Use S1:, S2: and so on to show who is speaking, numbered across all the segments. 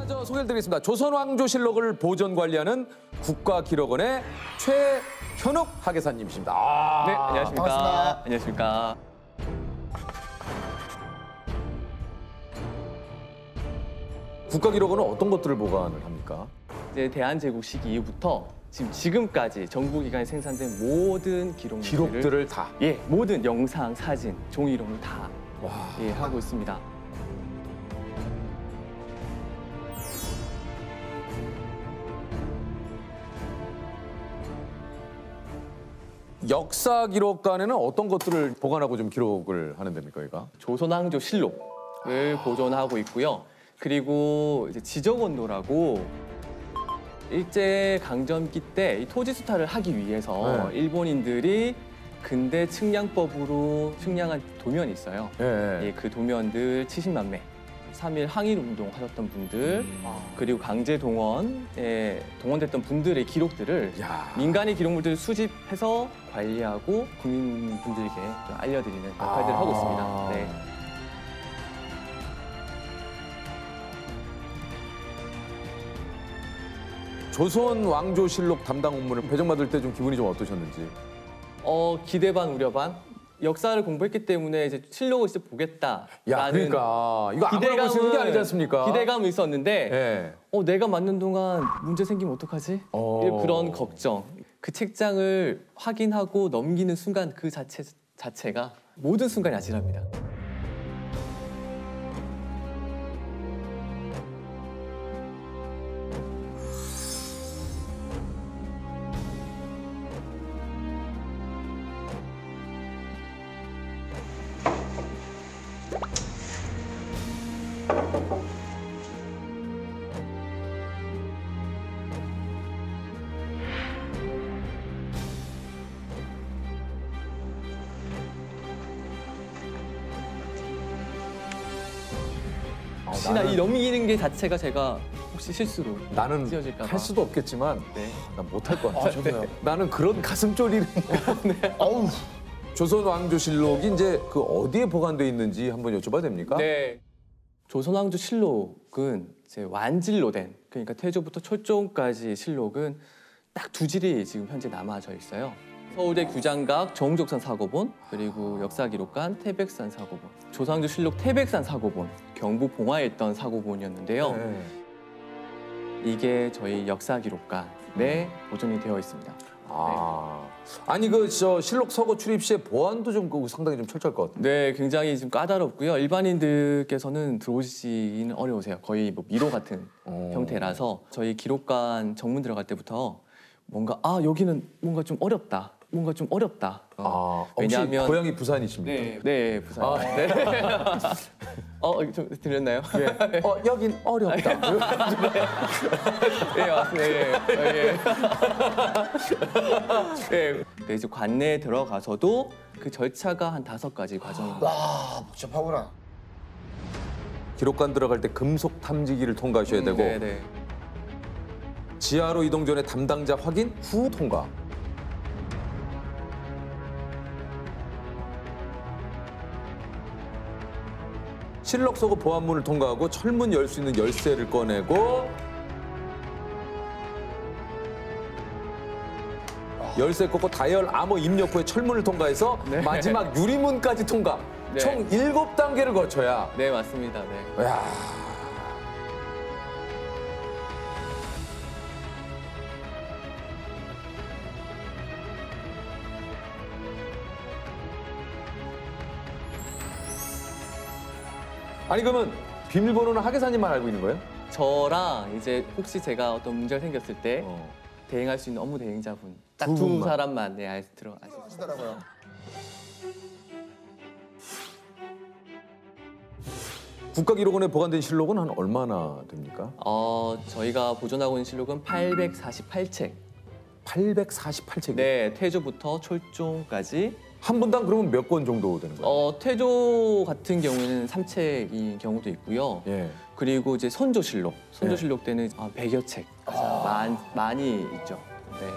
S1: 먼저 소개를 드리겠습니다. 조선왕조실록을 보존 관리하는 국가기록원의 최현욱 학예사님이십니다.
S2: 네, 안녕하십니까.
S3: 반갑습니다.
S2: 안녕하십니까.
S1: 국가기록원은 어떤 것들을 보관을 합니까?
S2: 이제 대한제국 시기 이후부터 지금까지 정부기관에 생산된 모든
S1: 기록들을 다.
S2: 모든 영상, 사진, 종이 이름을 다
S1: 와.
S2: 하고 있습니다.
S1: 역사기록관에는 어떤 것들을 보관하고 좀 기록을 하는 데입니까, 여기가?
S2: 조선왕조실록을 보존하고 있고요. 그리고 이제 지적원도라고 일제 강점기 때 이 토지 수탈을 하기 위해서
S1: 네.
S2: 일본인들이 근대 측량법으로 측량한 도면이 있어요.
S1: 예.
S2: 그 도면들 70만 매. 3.1 항일운동 하셨던 분들, 그리고 강제 동원에 동원됐던 분들의 기록들을
S1: 야.
S2: 민간의 기록물들을 수집해서 관리하고 국민분들에게 좀 알려드리는 역할들을 하고 있습니다. 네.
S1: 조선왕조실록 담당 업무를 배정받을 때 좀 기분이 좀 어떠셨는지?
S2: 기대 반 우려 반. 역사를 공부했기 때문에 이제 실록을 진짜 보겠다라는
S1: 야, 그러니까 이거 아무나 볼 수 있는 게 아니지 않습니까?
S2: 기대감은 있었는데
S1: 예.
S2: 내가 맞는 동안 문제 생기면 어떡하지? 그런 걱정. 그 책장을 확인하고 넘기는 순간 그 자체가 모든 순간이 아찔합니다. 혹시나 이 넘기는 게 자체가 제가 혹시 실수로
S1: 나는
S2: 찢어질까 봐.
S1: 할 수도 없겠지만
S2: 네.
S1: 난 못할 것 같아.
S3: 좋네요.
S1: 나는 그런 가슴 졸이는
S3: 어우,
S1: 조선왕조실록이 이제 그 어디에 보관돼 있는지 한번 여쭤봐도 됩니까?
S2: 네. 조선왕조실록은 이제 완질로 된, 그러니까 태조부터 철종까지 실록은 딱 두 질이 지금 현재 남아져 있어요. 서울대 규장각 정족산 사고본, 그리고 역사기록관 태백산 사고본. 조선왕조실록 태백산 사고본, 경북 봉화에 있던 사고본이었는데요.
S1: 네.
S2: 이게 저희 역사기록관에 보존이 되어 있습니다.
S1: 아니 그 저 실록 서고 출입 시에 보안도 좀 상당히 좀 철저할 것 같은데.
S2: 네, 굉장히 좀 까다롭고요. 일반인들께서는 들어오시기는 어려우세요. 거의 뭐 미로 같은 형태라서 저희 기록관 정문 들어갈 때부터 뭔가 여기는 뭔가 좀 어렵다. 뭔가 좀 어렵다.
S1: 왜냐하면 혹시 고향이 부산이십니까?
S2: 네, 부산. 네. 좀 들렸나요?
S1: 예. 여긴 어렵다.
S2: 네, 맞습니다. 네. 네, 이제 관내에 들어가서도 그 절차가 한 5가지 과정이
S3: 와, 복잡하구나.
S1: 기록관 들어갈 때 금속 탐지기를 통과하셔야 되고
S2: 네.
S1: 지하로 이동 전에 담당자 확인 후 통과. 실록 서고 보안문을 통과하고 철문 열 수 있는 열쇠를 꺼내고 열쇠 꽂고 다이얼 암호 입력 후에 철문을 통과해서
S2: 네.
S1: 마지막 유리문까지 통과.
S2: 네.
S1: 총 7단계를 거쳐야.
S2: 네, 맞습니다. 네.
S1: 야. 아니 그러면 비밀번호는 학예사님만 알고 있는 거예요?
S2: 저랑 이제 혹시 제가 어떤 문제가 생겼을 때 대행할 수 있는 업무 대행자분 딱
S1: 두
S2: 두
S1: 분만.
S2: 사람만 아실 수 있어요.
S3: 하시더라고요.
S1: 국가기록원에 보관된 실록은 한 얼마나 됩니까?
S2: 저희가 보존하고 있는 실록은 848책.
S1: 848책이.
S2: 네, 태조부터 철종까지.
S1: 한 분당 그러면 몇 권 정도 되는 거예요?
S2: 태조 같은 경우에는 3책인 경우도 있고요.
S1: 예.
S2: 그리고 이제 선조실록 때는 100여 책 많이 있죠. 네.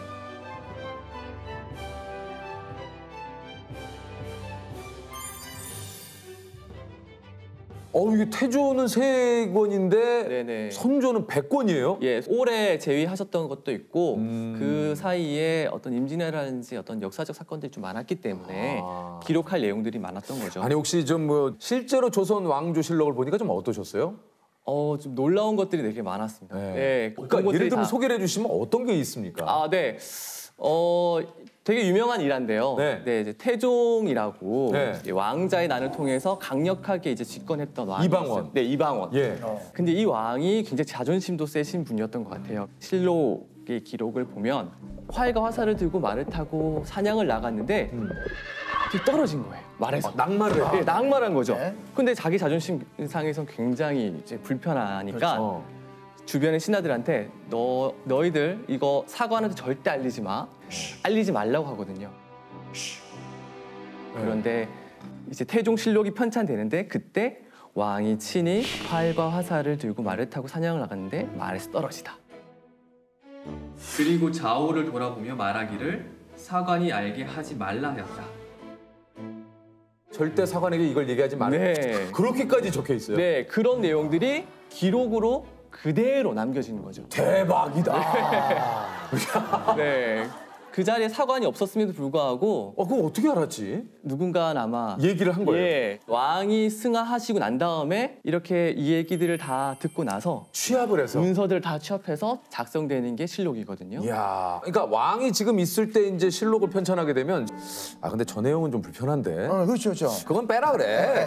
S1: 이게 태조는 3권인데
S2: 네네.
S1: 선조는 100권이에요?
S2: 예, 오래 제위하셨던 것도 있고 그 사이에 어떤 임진왜란이라든지 어떤 역사적 사건들이 좀 많았기 때문에 기록할 내용들이 많았던 거죠.
S1: 아니 혹시 좀 뭐 실제로 조선 왕조실록을 보니까 좀 어떠셨어요?
S2: 좀 놀라운 것들이 되게 많았습니다.
S1: 네.
S2: 네,
S1: 그러니까
S2: 그런
S1: 예를
S2: 것들이
S1: 들면
S2: 다-
S1: 소개를 해주시면 어떤 게 있습니까?
S2: 네. 되게 유명한 일화인데요.
S1: 네.
S2: 이제 태종이라고
S1: 네.
S2: 이제 왕자의 난을 통해서 강력하게 이제 집권했던 왕이
S1: 이방원.
S2: 있어요. 네, 이방원.
S1: 예.
S2: 근데 이 왕이 굉장히 자존심도 세신 분이었던 것 같아요. 실록의 기록을 보면 활과 화살을 들고 말을 타고 사냥을 나갔는데 되게 떨어진 거예요. 말에서.
S1: 낙마를 했다.
S2: 네, 낙마한 거죠.
S3: 네.
S2: 근데 자기 자존심 상에선 굉장히 이제 불편하니까
S1: 그렇죠.
S2: 주변의 신하들한테 너희들 이거 사관한테 절대 알리지 마. 알리지 말라고 하거든요. 그런데 이제 태종실록이 편찬되는데 그때 왕이 친히 활과 화살을 들고 말을 타고 사냥을 나갔는데 말에서 떨어지다. 그리고 좌우를 돌아보며 말하기를 사관이 알게 하지 말라 하였다.
S1: 절대 사관에게 이걸 얘기하지 말라.
S2: 네.
S1: 그렇게까지 적혀 있어요?
S2: 네, 그런 내용들이 기록으로 그대로 남겨지는 거죠.
S1: 대박이다.
S2: 네. 그 자리에 사관이 없었음에도 불구하고
S1: 그럼 어떻게 알았지?
S2: 누군가 아마
S1: 얘기를 한 거예요?
S2: 예, 왕이 승하하시고 난 다음에 이렇게 이 얘기들을 다 듣고 나서
S1: 취합을 해서.
S2: 문서들을 다 취합해서 작성되는 게 실록이거든요.
S1: 이야, 그러니까 왕이 지금 있을 때 이제 실록을 편찬하게 되면 근데 저 내용은 좀 불편한데.
S3: 그렇죠, 그렇죠.
S1: 그건 빼라 그래.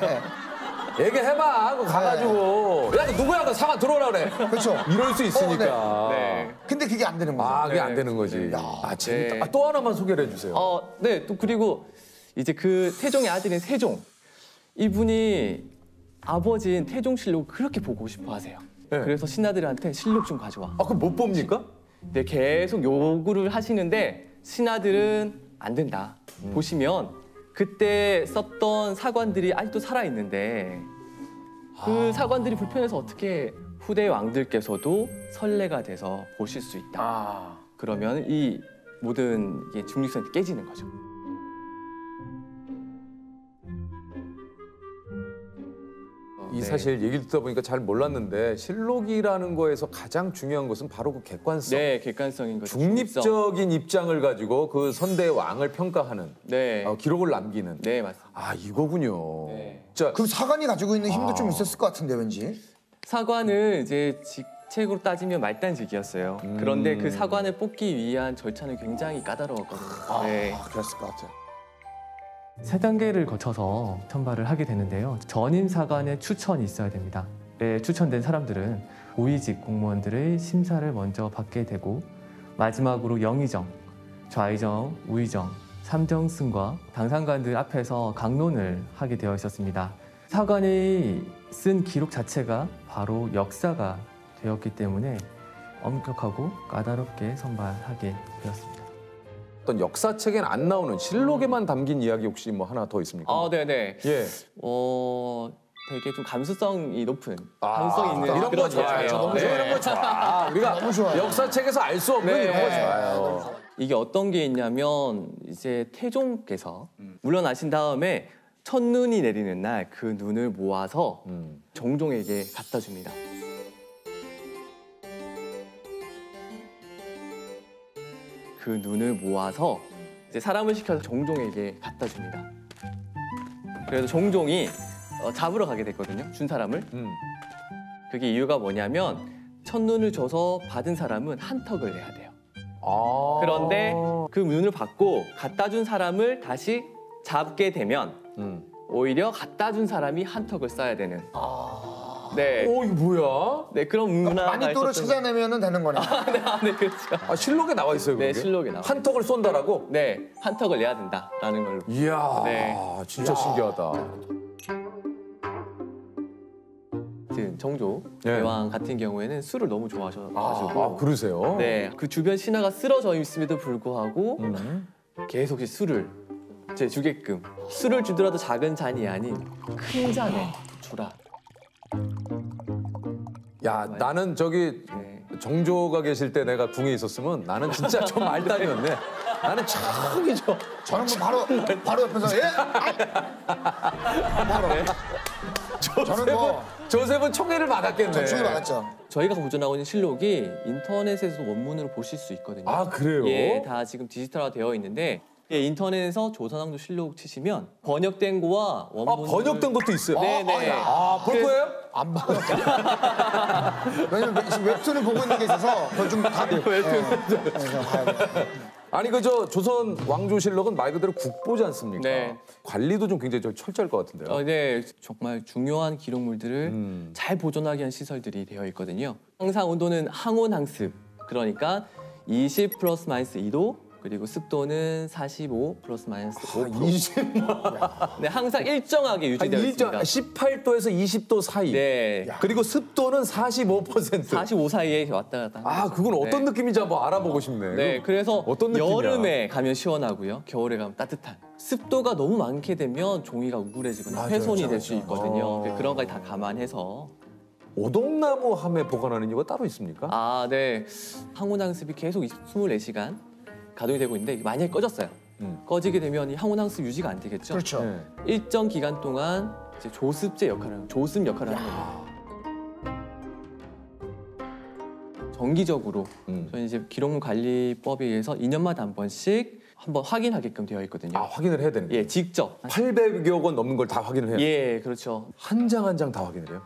S1: 얘기해봐. 그거 가가지고. 야, 너 누구야? 그 사관 들어오라 그래.
S3: 그렇죠.
S1: 이럴 수 있으니까.
S2: 네.
S3: 근데 그게 안 되는 거죠.
S1: 그게 안
S2: 네.
S1: 되는 거지. 재밌다.
S2: 네.
S1: 또 하나만 소개를 해주세요.
S2: 네, 또 그리고 이제 그 태종의 아들인 세종 이분이 아버지인 태종실록을 그렇게 보고 싶어 하세요.
S1: 네.
S2: 그래서 신하들한테 실록 좀 가져와.
S1: 그럼 못 봅니까?
S2: 네, 계속 요구를 하시는데 신하들은 안 된다. 보시면 그때 썼던 사관들이 아직도 살아 있는데 그 사관들이 불편해서 어떻게 후대 왕들께서도 선례가 돼서 보실 수 있다. 그러면 이 모든 게 중립성이 깨지는 거죠.
S1: 이
S2: 네.
S1: 사실 얘기를 듣다 보니까 잘 몰랐는데 실록이라는 거에서 가장 중요한 것은 바로 그 객관성.
S2: 네, 객관성인 거죠. 중립성.
S1: 중립적인 입장을 가지고 그 선대 왕을 평가하는
S2: 네,
S1: 기록을 남기는.
S2: 네 맞습니다.
S1: 이거군요.
S2: 네.
S1: 자,
S3: 그럼 사관이 가지고 있는 힘도 좀 있었을 것 같은데 왠지.
S2: 사관은 이제 직책으로 따지면 말단직이었어요. 그런데 그 사관을 뽑기 위한 절차는 굉장히 까다로웠거든요. 네.
S3: 그랬을 것 같아요.
S4: 세 단계를 거쳐서 선발을 하게 되는데요. 전임 사관의 추천이 있어야 됩니다. 추천된 사람들은 고위직 공무원들의 심사를 먼저 받게 되고 마지막으로 영의정, 좌의정, 우의정, 삼정승과 당상관들 앞에서 강론을 하게 되어 있었습니다. 사관이 쓴 기록 자체가 바로 역사가 되었기 때문에 엄격하고 까다롭게 선발하게 되었습니다.
S1: 어떤 역사책엔 안 나오는 실록에만 담긴 이야기 혹시 뭐 하나 더 있습니까?
S2: 네네.
S1: 예.
S2: 되게 좀 감수성이 높은, 감수성 있는
S1: 이런 거
S2: 그런
S1: 좋아요.
S2: 이야기예요.
S1: 너무
S2: 네.
S1: 이런 거 좋아. 우리가
S3: 너무 좋아요.
S1: 역사책에서 알 수 없는
S2: 네.
S1: 이런 거 좋아요.
S2: 이게 어떤 게 있냐면 이제 태종께서 물러나신 다음에 첫눈이 내리는 날 그 눈을 모아서 정종에게 갖다 줍니다. 그 눈을 모아서 이제 사람을 시켜서 정종에게 갖다 줍니다. 그래서 정종이 잡으러 가게 됐거든요. 준 사람을. 그게 이유가 뭐냐면 첫눈을 줘서 받은 사람은 한턱을 내야 돼요. 그런데 그 눈을 받고 갖다 준 사람을 다시 잡게 되면 오히려 갖다 준 사람이 한턱을 쏴야 되는. 네.
S1: 이거 뭐야?
S2: 네, 그런 문화가
S3: 마니또를
S2: 있었던
S3: 찾아내면 되는 거네.
S2: 네, 그렇죠.
S1: 실록에 나와 있어요, 그게?
S2: 네, 실록에 나와요.
S1: 한턱을 쏜다라고?
S2: 네, 한턱을 내야 된다라는 걸로.
S1: 이야,
S2: 네.
S1: 진짜 신기하다.
S2: 정조
S1: 네.
S2: 대왕 같은 경우에는 술을 너무 좋아하셔가지고
S1: 그러세요?
S2: 네, 그 주변 신하가 쓰러져 있음에도 불구하고 계속 술을 이제 주게끔 술을 주더라도 작은 잔이 아닌 큰 잔에 주라.
S1: 야, 나는 저기
S2: 네.
S1: 정조가 계실 때 내가 궁에 있었으면 나는 진짜 좀 말단이었네. 나는 저기죠.
S3: 저는 뭐 바로 옆에서 예? 바로. 저는 뭐
S1: 조셉은 총애를 받았겠네.
S3: 충이 많았죠.
S2: 저희가 보존하고 있는 실록이 인터넷에서 원문으로 보실 수 있거든요.
S1: 아, 그래요?
S2: 예, 다 지금 디지털화 되어 있는데 예, 인터넷에서 조선왕조 실록 치시면 번역된 거와
S1: 아,
S2: 원문
S1: 번역된 것도 있어요.
S2: 네네.
S1: 볼 거예요?
S3: 안 봐요. 왜냐면 지금 웹툰을 보고 있는 게 있어서 그걸 좀 다. 그래서 봐야 돼.
S1: 아니 그저 조선 왕조실록은 말 그대로 국보지 않습니까?
S2: 네.
S1: 관리도 좀 굉장히 좀 철저할 것 같은데요.
S2: 네, 정말 중요한 기록물들을 잘 보존하기 위한 시설들이 되어 있거든요. 항상 온도는 항온항습, 그러니까 20 플러스 마이너스 2도, 그리고 습도는 45 플러스 마이너스 5%.
S1: 20,
S2: 네, 항상 일정하게 유지되어 있습니다.
S1: 18도에서 20도 사이.
S2: 네,
S1: 그리고 습도는 45%.
S2: 45 사이에 왔다 갔다.
S1: 아, 그건 어떤 느낌인지 한번 알아보고 싶네.
S2: 네, 그래서
S1: 어떤 느낌이야?
S2: 여름에 가면 시원하고요, 겨울에 가면 따뜻한. 습도가 너무 많게 되면 종이가 우울해지거나
S1: 맞아요,
S2: 훼손이 될
S1: 그렇죠,
S2: 수 있거든요.
S1: 아.
S2: 네, 그런 걸 다 감안해서.
S1: 오동나무 함에 보관하는 이유가 따로 있습니까?
S2: 아, 네. 항온항습이 계속 24시간 가동이 되고 있는데 이게 만약에 꺼졌어요. 꺼지게 되면 이 항온항습 유지가 안 되겠죠.
S3: 그렇죠.
S1: 네.
S2: 일정 기간 동안 이제 조습제 역할을, 조습 역할을 하는 겁니다. 정기적으로 저희 이제 기록물 관리법에 의해서 2년마다 한 번씩 한번 확인하게끔 되어 있거든요.
S1: 아, 확인을 해야 되는 거예요?
S2: 예, 직접.
S1: 800여 권 넘는 걸 다 확인을 해요?
S2: 예, 그렇죠.
S1: 한 장 한 장 다 확인을 해요?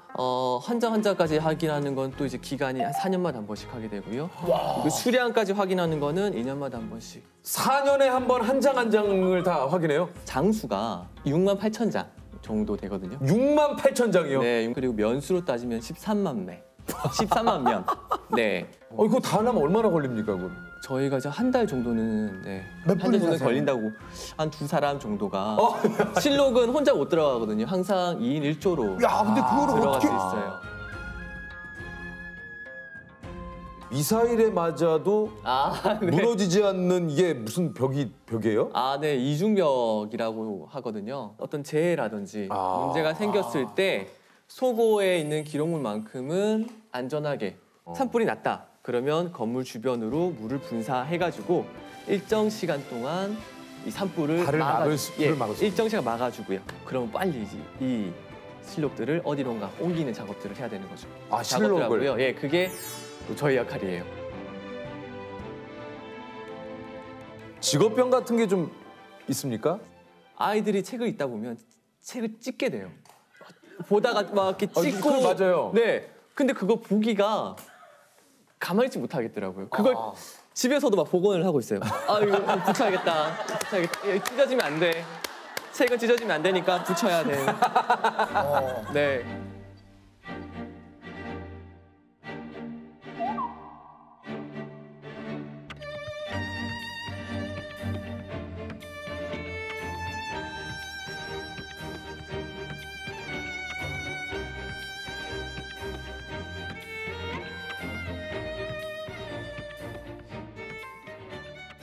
S2: 한 장 한 장까지 확인하는 건 또 이제 기간이 한 4년마다 한 번씩 하게 되고요. 그 수량까지 확인하는 거는 2년마다 한 번씩.
S1: 4년에 한 번 한 장 한 장을 다 확인해요?
S2: 장수가 6만 8천 장 정도 되거든요.
S1: 6만 8천 장이요?
S2: 네, 그리고 면수로 따지면 13만 매. 13만 면. 네.
S1: 이거 다 하려면 얼마나 걸립니까, 그거?
S2: 저희가 이제 한 달 정도는
S3: 몇
S2: 한 달 정도
S3: 분이나
S2: 걸린다고 한 두 사람 정도가 실록은 혼자 못 들어가거든요. 항상 2인 1조로
S3: 야, 근데 그거를
S2: 들어갈
S3: 어떻게?
S2: 수 있어요.
S1: 미사일에 맞아도
S2: 아, 네.
S1: 무너지지 않는 이게 무슨 벽이에요?
S2: 아, 네. 이중벽이라고 하거든요. 어떤 재해라든지 문제가 생겼을 때 속고에 있는 기록물만큼은 안전하게 산불이 났다. 그러면 건물 주변으로 물을 분사해가지고 일정 시간 동안 이 산불을
S1: 불을 막을 수
S2: 일정 시간 막아주고요. 그러면 빨리 이 실록들을 어디론가 옮기는 작업들을 해야 되는 거죠.
S1: 아,
S2: 작업들
S1: 실록을?
S2: 하고요. 예, 그게 또 저희 역할이에요.
S1: 직업병 같은 게 좀 있습니까?
S2: 아이들이 책을 읽다 보면 책을 찢게 돼요. 보다가 막 이렇게 찢고.
S1: 그건 맞아요.
S2: 네. 근데 그거 보기가 가만히 있지 못하겠더라고요. 그걸 집에서도 막 복원을 하고 있어요. 아, 이거 붙여야겠다. 붙여야겠다. 이거 찢어지면 안 돼. 책은 찢어지면 안 되니까 붙여야 돼. 네.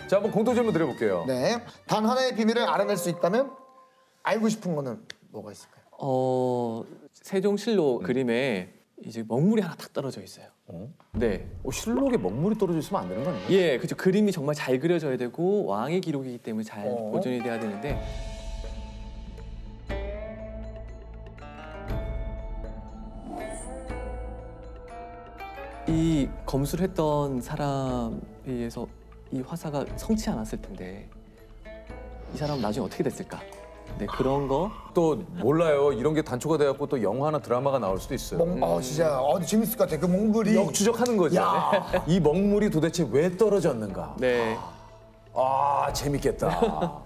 S1: 자, 한번 공통 질문 드려볼게요.
S3: 네. 단 하나의 비밀을 알아낼 수 있다면 알고 싶은 거는 뭐가 있을까요?
S2: 세종실록 그림에 이제 먹물이 하나 딱 떨어져 있어요. 네.
S1: 실록에 먹물이 떨어져 있으면 안 되는 거 아니에요?
S2: 예, 그렇죠. 그림이 정말 잘 그려져야 되고 왕의 기록이기 때문에 잘 보존이 돼야 되는데 이 검수를 했던 사람에 의해서 이 화사가 성치 않았을 텐데 이 사람은 나중에 어떻게 됐을까? 네, 그런 거.
S1: 또 몰라요. 이런 게 단초가 돼갖고 또 영화나 드라마가 나올 수도 있어요.
S3: 진짜 재밌을 것 같아. 그 먹물이.
S1: 역추적하는 거죠. 이 먹물이 도대체 왜 떨어졌는가?
S2: 네.
S1: 아, 재밌겠다.